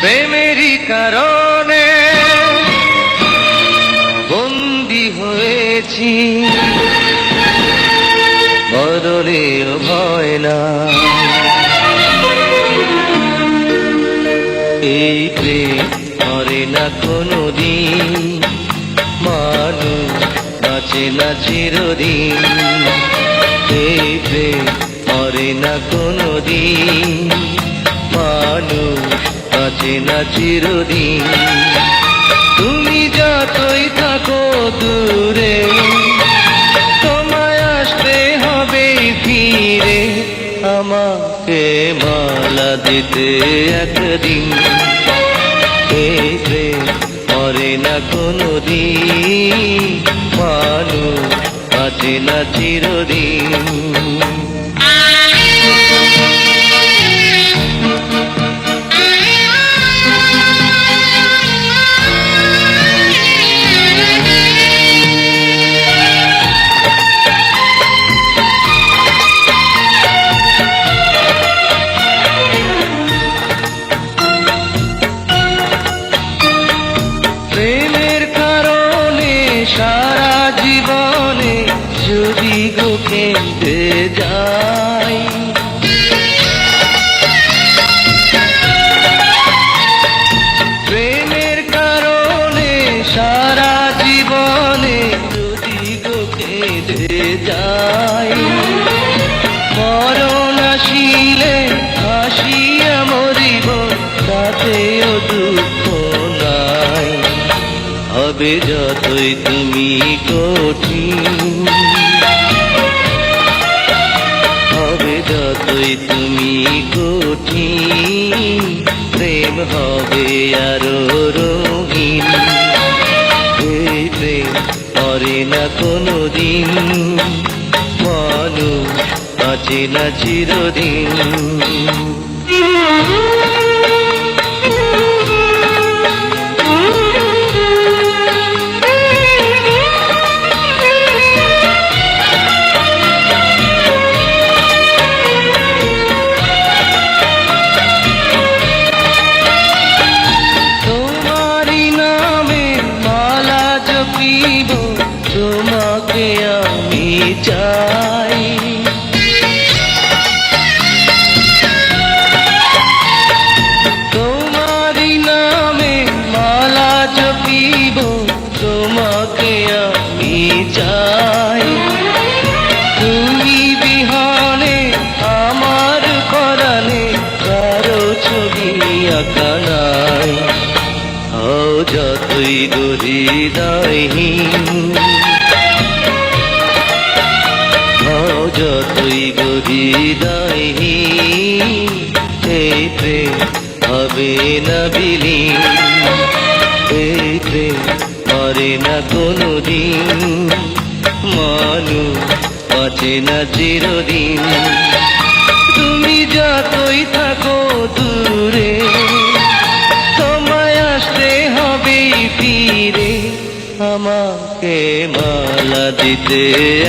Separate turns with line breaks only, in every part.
প্রেমেরই কারণে বন্দী হয়েছি, মরণেও ভয় না। এই প্রেম মরে না কোনোদিন, মানুষ বাঁচে না চিরদিন। এই প্রেম মরে না কোনোদিন, মানুষ বাঁচে না চিরদিন। তুমি যতই থাকো দূরে, তোমায় আসতে হবে ফিরে, আমাকে মালা দিতে একদিন। এই প্রেম মরে না কোনোদিন, মানুষ বাঁচে না চিরদিন। প্রেমের কারণে সারা জীবনে যদি গো কেঁদে যাই, প্রেমের কারণে সারা জীবনে যদি গো কেঁদে যাই, মরণ আসিলে হাসিয়া মরিব, তাতেও দুঃখ নাই। হবে যতই তুমি কঠিন, হবে যতই তুমি কঠিন, প্রেম হবে আরো রঙিন। এই প্রেম মরে না কোনোদিন, মানুষ বাঁচে না চিরদিন। তোমাকে আমি চাই, তোমারই নামে মালা জপিব, তোমাকে আমি চাই। তুমি বিহানে আমার পরাণে কারো ছবি আঁকা নাই। হও যতই হৃদয়হীন, হও যতই হৃদয়হীন, এই প্রেম হবে না বিলীন। এই প্রেম মরে না কোনোদিন, মানুষ বাঁচে না চিরদিন। তুমি যতই থাকো দূরে, তোমায় আসতে হবে ফিরে, আমাকে মালা দিতে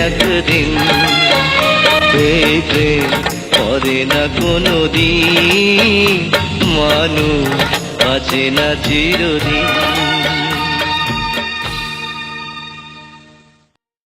একদিন। এই প্রেম মরে না কোনোদিন, মানুষ বাঁচে না চিরদিন।